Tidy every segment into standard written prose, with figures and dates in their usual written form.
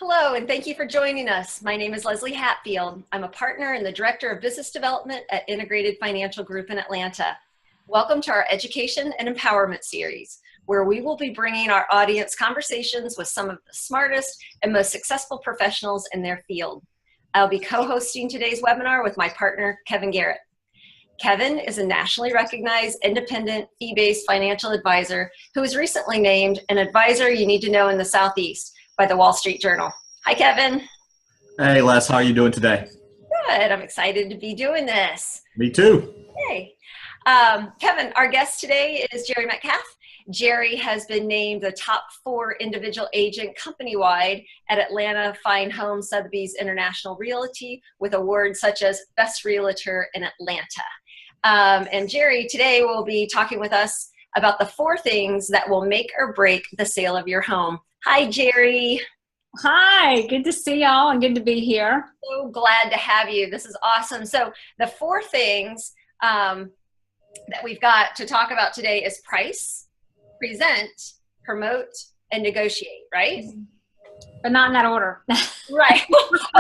Hello, and thank you for joining us. My name is Leslie Hatfield. I'm a partner and the Director of Business Development at Integrated Financial Group in Atlanta. Welcome to our Education and Empowerment Series, where we will be bringing our audience conversations with some of the smartest and most successful professionals in their field. I'll be co-hosting today's webinar with my partner, Kevin Garrett. Kevin is a nationally recognized independent fee-based financial advisor who was recently named an advisor you need to know in the Southeast by the Wall Street Journal. Hi, Kevin. Hey, Les, how are you doing today? Good. I'm excited to be doing this. Me too. Hey. Kevin, our guest today is Jere Metcalf. Jere has been named the top 4 individual agent company-wide at Atlanta Fine Home Sotheby's International Realty with awards such as Best Realtor in Atlanta. And Jere today will be talking with us about the 4 things that will make or break the sale of your home. Hi, Jere. Hi, good to see y'all and good to be here. So glad to have you. This is awesome. So the 4 things that we've got to talk about today is price, present, promote, and negotiate, right? But not in that order. Right.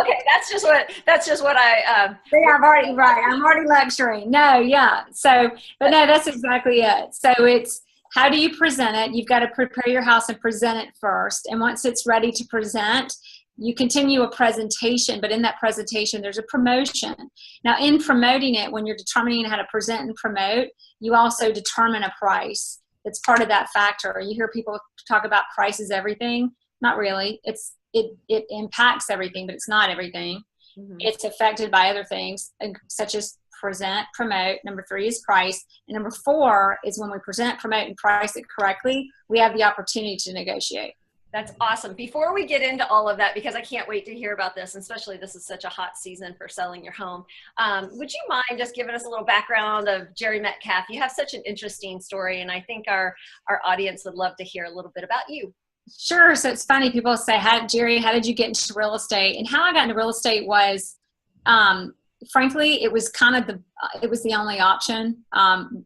Okay, that's just what I Yeah, I'm already lecturing. No, yeah. So, but no, that's exactly it. So it's how do you present it? You've got to prepare your house and present it first. And once it's ready to present, you continue a presentation, but in that presentation, there's a promotion. Now, in promoting it, when you're determining how to present and promote, you also determine a price. It's part of that factor. You hear people talk about price is everything. Not really. It impacts everything, but it's not everything. Mm-hmm. It's affected by other things, such as present, promote. Number 3 is price. And number 4 is when we present, promote, and price it correctly, we have the opportunity to negotiate. That's awesome. Before we get into all of that, because I can't wait to hear about this, and especially this is such a hot season for selling your home, would you mind just giving us a little background of Jere Metcalf? You have such an interesting story, and I think our audience would love to hear a little bit about you. Sure. So it's funny. People say, Jere, how did you get into real estate? And how I got into real estate was, frankly, it was it was the only option.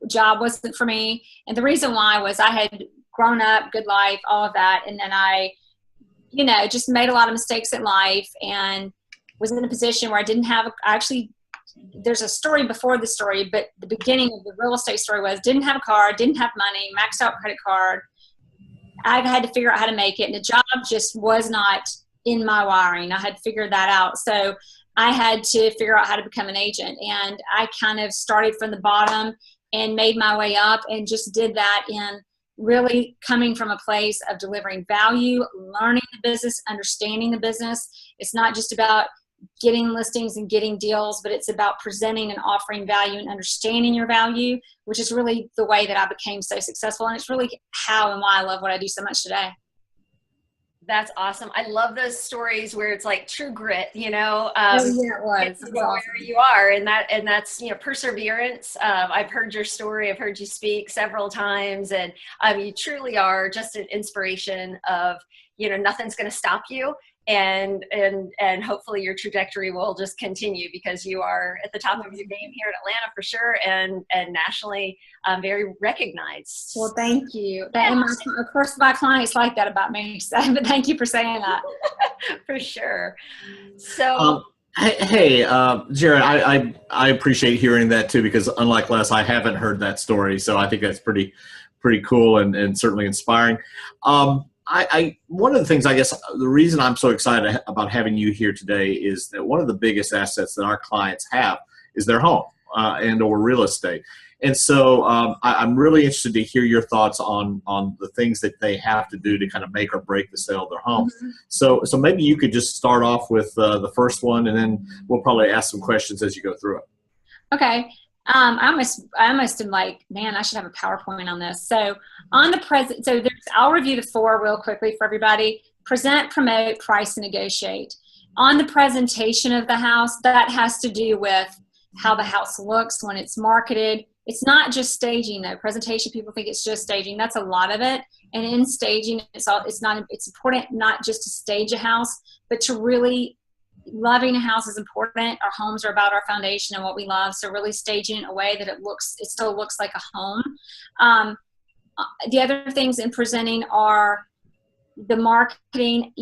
Job wasn't for me. And the reason why was I had grown up, good life, all of that. And then I, just made a lot of mistakes in life and was in a position where I didn't have, there's a story before the story, but the beginning of the real estate story was didn't have a car, didn't have money, maxed out credit card. I had to figure out how to make it. And the job just was not in my wiring. I had figured that out. So I had to figure out how to become an agent. And I kind of started from the bottom and made my way up and just did that in really coming from a place of delivering value, learning the business, understanding the business. It's not just about getting listings and getting deals, but it's about presenting and offering value and understanding your value, which is really the way that I became so successful. And it's really how and why I love what I do so much today. That's awesome. I love those stories where it's like true grit, Oh, yeah, it was. It was where awesome. you are, and that's perseverance. I've heard your story. I've heard you speak several times, and you truly are just an inspiration of nothing's going to stop you, and hopefully your trajectory will just continue because you are at the top of your game here in Atlanta for sure, and nationally very recognized. Well, thank you. And of course, my clients like that about me, but thank you for saying that. For sure. So, hey, Jere, I appreciate hearing that too, because unlike Les, I haven't heard that story, so I think that's pretty cool and certainly inspiring. One of the things, I guess, the reason I'm so excited about having you here today is that one of the biggest assets that our clients have is their home and or real estate. And so I'm really interested to hear your thoughts on the things that they have to do to kind of make or break the sale of their home. Mm-hmm. So maybe you could just start off with the first one, and then we'll probably ask some questions as you go through it. Okay. I almost am like, man, I should have a PowerPoint on this. So on the present, I'll review the 4 real quickly for everybody. Present, promote, price, and negotiate. On the presentation of the house, that has to do with how the house looks when it's marketed. It's not just staging though. Presentation, people think it's just staging. That's a lot of it. And in staging, it's important not just to stage a house, but to really loving a house is important. Our homes are about our foundation and what we love. So really staging in a way that it still looks like a home. The other things in presenting are the marketing,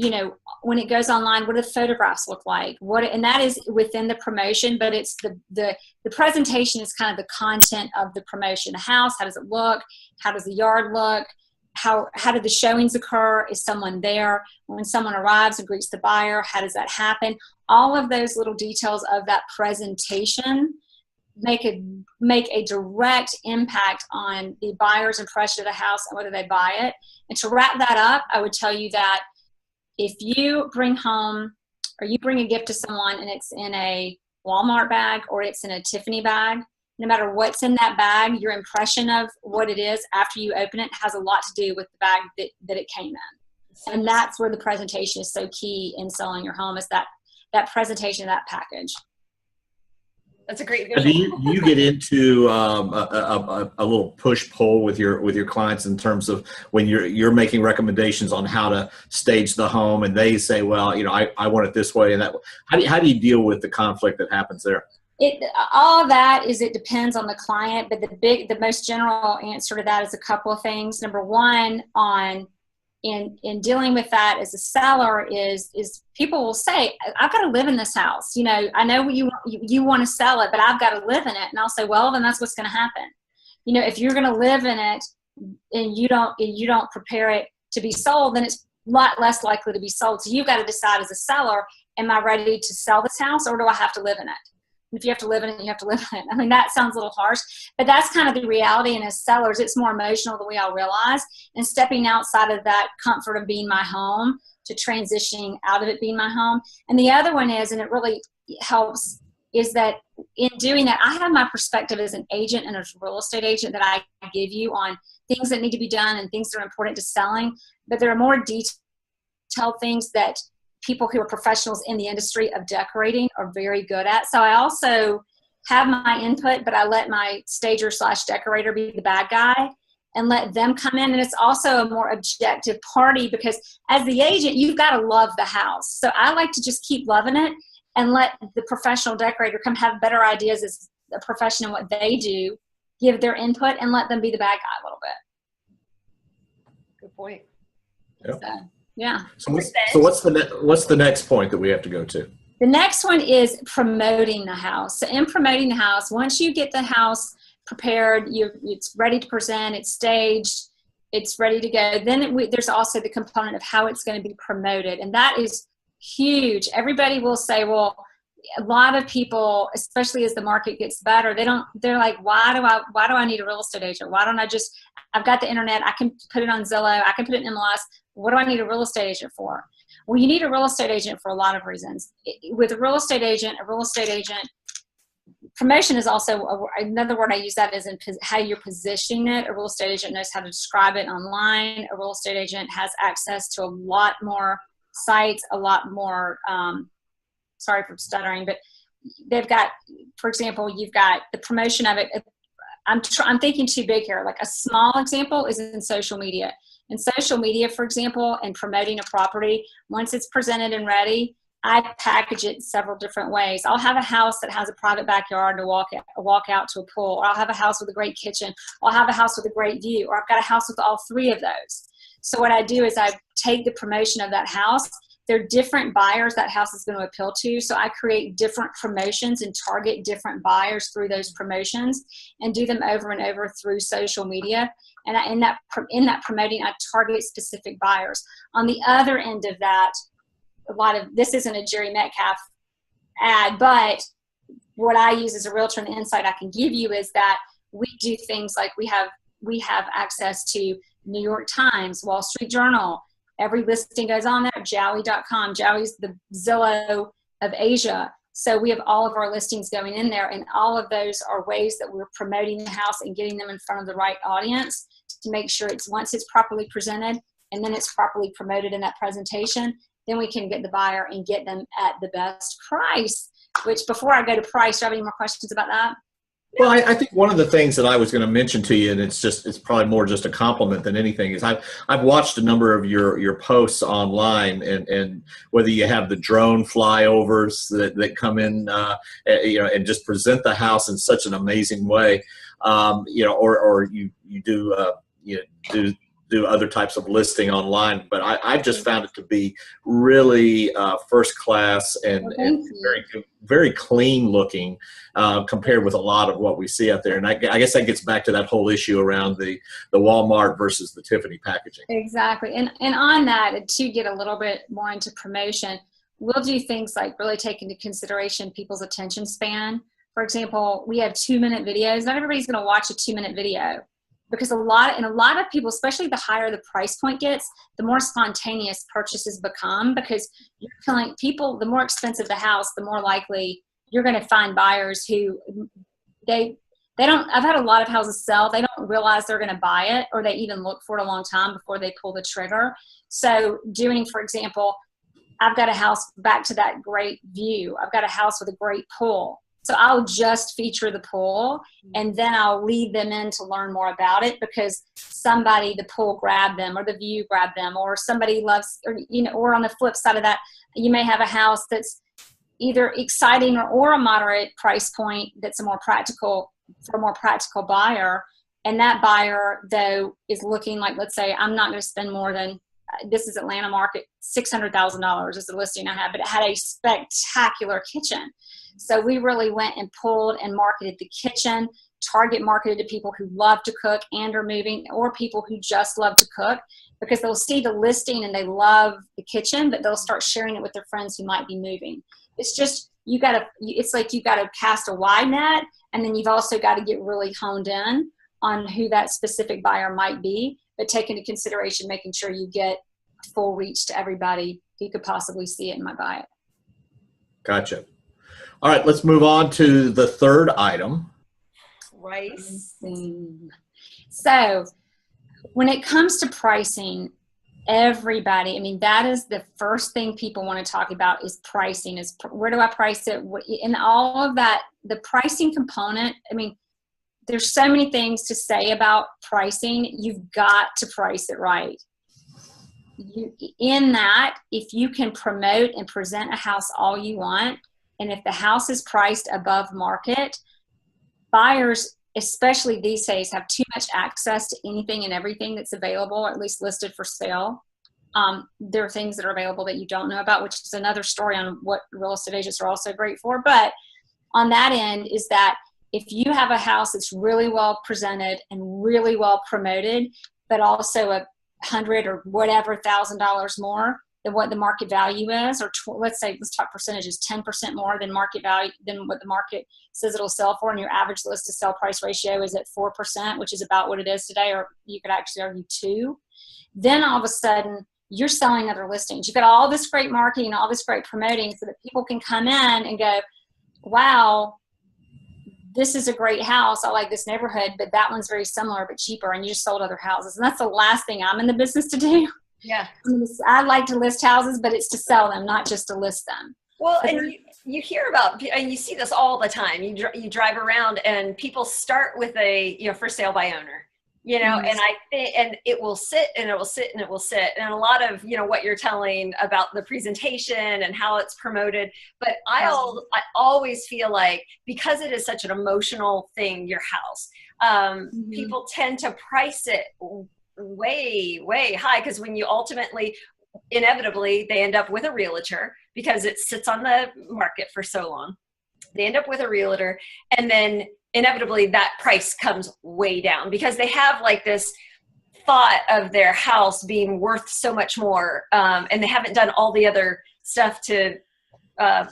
when it goes online, what do the photographs look like? And that is within the promotion, but it's the presentation is kind of the content of the promotion. The house, how does it look? How does the yard look? How do the showings occur? Is someone there? When someone arrives and greets the buyer, how does that happen? All of those little details of that presentation make a direct impact on the buyer's impression of the house and whether they buy it. And to wrap that up, I would tell you that if you bring home or you bring a gift to someone and it's in a Walmart bag or it's in a Tiffany bag, no matter what's in that bag, your impression of what it is after you open it has a lot to do with the bag that it came in. And that's where the presentation is so key in selling your home, is that presentation of that package. That's a great visual. Do you get into a little push-pull with your clients in terms of when you're making recommendations on how to stage the home, and they say, well, I want it this way and that way. How do you deal with the conflict that happens there? All of that it depends on the client, but the most general answer to that is a couple of things. Number one, in dealing with that as a seller is people will say, I've got to live in this house. I know you want to sell it, but I've got to live in it. And I'll say, well, then that's what's going to happen. If you're going to live in it and you don't prepare it to be sold, then it's a lot less likely to be sold. So you've got to decide as a seller, am I ready to sell this house or do I have to live in it? If you have to live in it, you have to live in it. I mean, that sounds a little harsh, but that's kind of the reality. And as sellers, it's more emotional than we all realize. And stepping outside of that comfort of being my home to transitioning out of it being my home. And the other one is, and it really helps, is that in doing that, I have my perspective as an agent and as a real estate agent that I give you on things that need to be done and things that are important to selling. But there are more detailed things that people who are professionals in the industry of decorating are very good at. So I also have my input, but I let my stager / decorator be the bad guy and let them come in. And it's also a more objective party because as the agent, you've got to love the house. So I like to just keep loving it and let the professional decorator come have better ideas as a professional what they do, give their input, and let them be the bad guy a little bit. Good point. Yep. So, yeah. So what's the next point that we have to go to? The next one is promoting the house. So in promoting the house, once you get the house prepared, it's ready to present, it's staged, it's ready to go. Then there's also the component of how it's going to be promoted, and that is huge. Everybody will say, well, a lot of people, especially as the market gets better, they're like, why do I need a real estate agent? Why don't I've got the internet, I can put it on Zillow, I can put it in MLS. What do I need a real estate agent for? Well, you need a real estate agent for a lot of reasons. With a real estate agent, promotion is also another word I use that is in how you're positioning it. A real estate agent knows how to describe it online. A real estate agent has access to a lot more sites, a lot more, sorry for stuttering, but they've got, for example, you've got the promotion of it. I'm thinking too big here. Like a small example is in social media. In social media, for example, and promoting a property, once it's presented and ready, I package it several different ways. I'll have a house that has a private backyard to walk out to a pool, or I'll have a house with a great kitchen, or I'll have a house with a great view, or I've got a house with all three of those. So what I do is I take the promotion of that house. There are different buyers that house is going to appeal to. So I create different promotions and target different buyers through those promotions and do them over and over through social media. And in that promoting, I target specific buyers. On the other end of that, this isn't a Jere Metcalf ad, but what I use as a realtor and the insight I can give you is that we do things like we have access to New York Times, Wall Street Journal. Every listing goes on there, Jowie.com. Jowie's the Zillow of Asia. So we have all of our listings going in there, and all of those are ways that we're promoting the house and getting them in front of the right audience to make sure once it's properly presented and then it's properly promoted in that presentation, then we can get the buyer and get them at the best price. Which, before I go to price, do you have any more questions about that? Well, I think one of the things that I was going to mention to you, and it's probably more just a compliment than anything, is I've watched a number of your posts online, and whether you have the drone flyovers that come in, and just present the house in such an amazing way, or you do do other types of listing online, but I've just found it to be really first class and very clean looking compared with a lot of what we see out there. And I guess that gets back to that whole issue around the Walmart versus the Tiffany packaging. Exactly. And on that, to get a little bit more into promotion, we'll do things like really take into consideration people's attention span. For example, we have 2-minute videos. Not everybody's going to watch a 2-minute video, because a lot of people, especially the higher the price point gets, the more spontaneous purchases become, because you're telling people the more expensive the house, the more likely you're going to find buyers who they don't. I've had a lot of houses sell. They don't realize they're going to buy it, or they even look for it a long time before they pull the trigger. So doing, for example, I've got a house, back to that great view. I've got a house with a great pool. So I'll just feature the pool, and then I'll lead them in to learn more about it, because the pool grabbed them, or the view grabbed them, or somebody loves, or on the flip side of that, you may have a house that's either exciting or a moderate price point that's for a more practical buyer. And that buyer, though, is looking like, let's say, I'm not going to spend more than, this is Atlanta market, $600,000 is the listing I have, but it had a spectacular kitchen. So we really went and pulled and marketed the kitchen, target marketed to people who love to cook and are moving, or people who just love to cook, because they'll see the listing and they love the kitchen, but they'll start sharing it with their friends who might be moving. It's just, it's like you got to cast a wide net, and then you've also got to get really honed in on who that specific buyer might be, but take into consideration making sure you get full reach to everybody who could possibly see it and might buy it. Gotcha. All right, let's move on to the third item. Pricing. So when it comes to pricing, everybody, I mean, that is the first thing people want to talk about, is pricing. Is where do I price it? And all of that, the pricing component, I mean, there's so many things to say about pricing. You've got to price it right. In that, if you can promote and present a house all you want, and if the house is priced above market, buyers, especially these days, have too much access to anything and everything that's available, or at least listed for sale. There are things that are available that you don't know about, which is another story on what real estate agents are also great for. But on that end is that if you have a house that's really well presented and really well promoted, but also $100,000 or whatever $1,000 more than what the market value is, or let's talk percentages, 10% more than market value, than what the market says it'll sell for, and your average list to sell price ratio is at 4%, which is about what it is today, or you could actually argue 2%. Then all of a sudden, you're selling other listings. You've got all this great marketing, all this great promoting, so that people can come in and go, wow, this is a great house. I like this neighborhood, but that one's very similar but cheaper, and you just sold other houses. And that's the last thing I'm in the business to do. Yeah. I like to list houses, but it's to sell them, not just to list them. Well, and you hear about, and you see this all the time. You drive around and people start with a, for sale by owner, and I think, and it will sit and it will sit and it will sit. And a lot of, what you're telling about the presentation and how it's promoted. But I always feel like, because it is such an emotional thing, your house, people tend to price it way, way high, because when you inevitably they end up with a realtor, because it sits on the market for so long. They end up with a realtor, and then inevitably that price comes way down, because they have like this thought of their house being worth so much more, and they haven't done all the other stuff to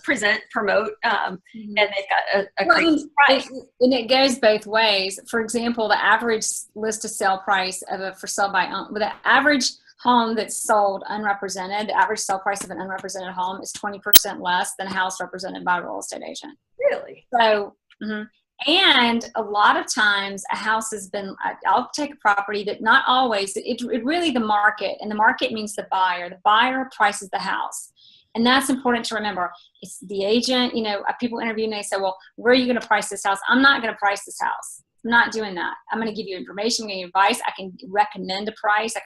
present, promote, and they've got a crazy price. And it goes both ways. For example, the average list to sell price of a for sale by with the average home that's sold unrepresented, the average sell price of an unrepresented home is 20% less than a house represented by a real estate agent. Really? So, and a lot of times a house has been, I'll take a property that, not always, it really the market, and the market means the buyer. The buyer prices the house. And that's important to remember. It's the agent, people interview and they say, well, where are you going to price this house? I'm not going to price this house. I'm not doing that. I'm going to give you information, I'm going to give you advice. I can recommend a price. I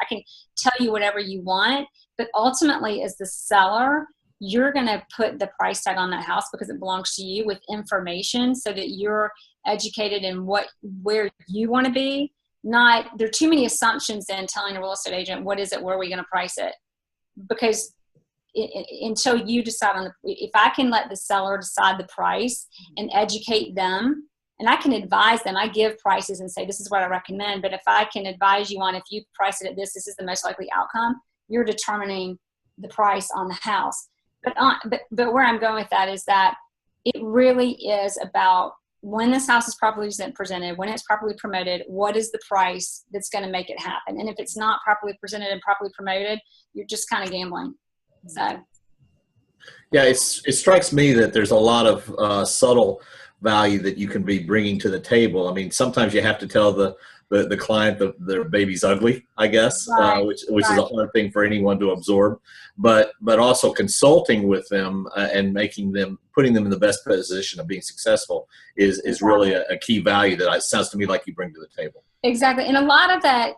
can tell you whatever you want. But ultimately, as the seller, you're going to put the price tag on that house because it belongs to you, with information, so that you're educated in where you want to be, there are too many assumptions in telling a real estate agent, what is it, where are we going to price it? Because until you decide if I can let the seller decide the price and educate them, and I can advise them, I give prices and say, this is what I recommend. But if I can advise you on, if you price it at this is the most likely outcome, you're determining the price on the house. But where I'm going with that is that it really is about when this house is properly presented, when it's properly promoted, what is the price that's going to make it happen? And if it's not properly presented and properly promoted, you're just kind of gambling. So, yeah, it strikes me that there's a lot of subtle value that you can be bringing to the table. I mean, sometimes you have to tell the client that their baby's ugly, I guess, right, which is a hard thing for anyone to absorb. But also consulting with them and putting them in the best position of being successful is really a key value that it sounds to me like you bring to the table. Exactly. And a lot of that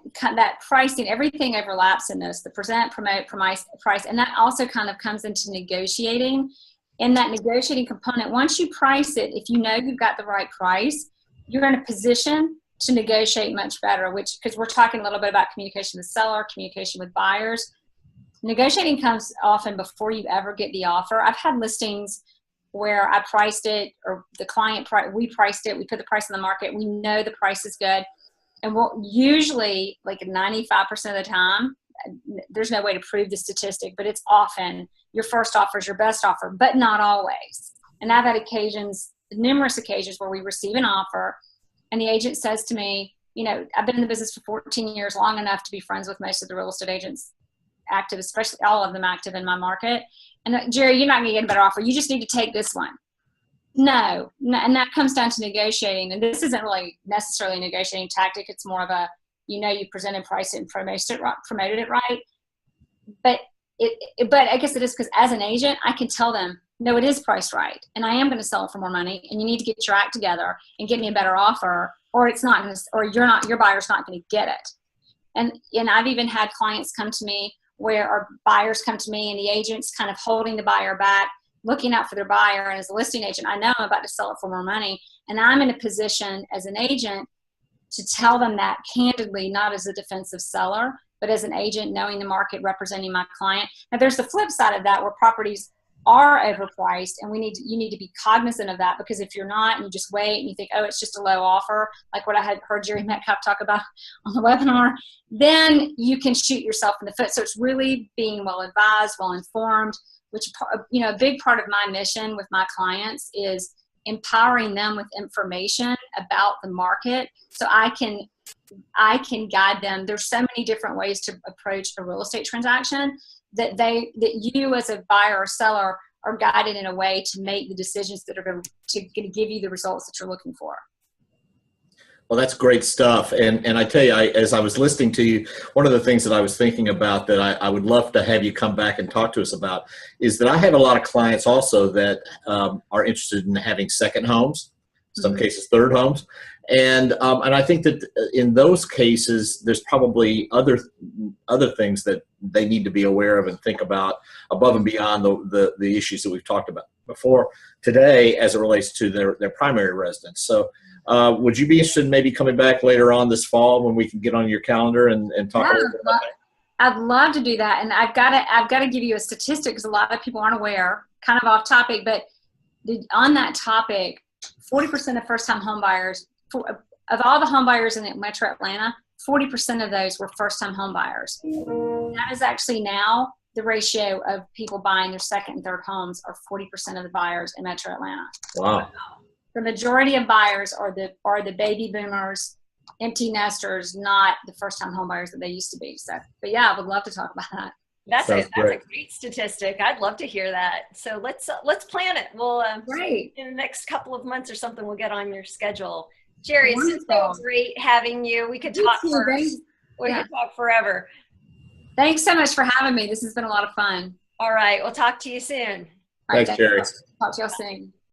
pricing, everything overlaps in this, the present, promote, price. And that also kind of comes into negotiating. In that negotiating component, once you price it, if you know you've got the right price, you're in a position to negotiate much better, because we're talking a little bit about communication with seller, communication with buyers. Negotiating comes often before you ever get the offer. I've had listings where I priced it, or the client, we priced it, we put the price on the market, we know the price is good. And we'll usually, like 95% of the time, there's no way to prove the statistic, but it's often your first offer is your best offer, but not always. And I've had numerous occasions where we receive an offer and the agent says to me, I've been in the business for 14 years, long enough to be friends with most of the real estate agents active, especially all of them active in my market. And Jerry, you're not going to get a better offer. You just need to take this one. No. And that comes down to negotiating. And this isn't really necessarily a negotiating tactic. It's more of a, you presented, priced it, and promoted it right. But I guess it is, because as an agent, I can tell them, no, it is priced right, and I am going to sell it for more money, and you need to get your act together and get me a better offer, or it's not going to, or your buyer's not going to get it. And I've even had clients come to me or buyers come to me, and the agent's kind of holding the buyer back, looking out for their buyer. And as a listing agent, I know I'm about to sell it for more money, and I'm in a position as an agent to tell them that candidly, not as a defensive seller, but as an agent, knowing the market, representing my client. Now, there's the flip side of that, where properties are overpriced, and you need to be cognizant of that, because if you're not, and you just wait and you think, oh, it's just a low offer, like what I had heard Jere Metcalf talk about on the webinar, then you can shoot yourself in the foot. So it's really being well advised, well informed, which, a big part of my mission with my clients is empowering them with information about the market, so I can guide them. There's so many different ways to approach a real estate transaction that you as a buyer or seller are guided in a way to make the decisions that are going to give you the results that you're looking for. Well, that's great stuff. And I tell you, as I was listening to you, one of the things that I was thinking about that I would love to have you come back and talk to us about is that I have a lot of clients also that are interested in having second homes, in some cases third homes. And I think that in those cases, there's probably other things that they need to be aware of and think about above and beyond the issues that we've talked about before today as it relates to their primary residence. So would you be interested in maybe coming back later on this fall when we can get on your calendar and talk a little bit about that? I'd love to do that. And I've got to give you a statistic, because a lot of people aren't aware, kind of off topic, but on that topic, 40% of first-time home buyers, of all the home buyers in Metro Atlanta, 40% of those were first-time home buyers. That is actually now the ratio of people buying their second and third homes are 40% of the buyers in Metro Atlanta. Wow. The majority of buyers are the baby boomers, empty nesters, not the first-time home buyers that they used to be. So, but yeah, I would love to talk about that. That's a great statistic. I'd love to hear that. So let's plan it. We'll in the next couple of months or something, we'll get on your schedule. Jere, it's so great having you. We could talk we could talk forever. Thanks so much for having me. This has been a lot of fun. All right, we'll talk to you soon. Thanks, Jere. Talk to y'all soon.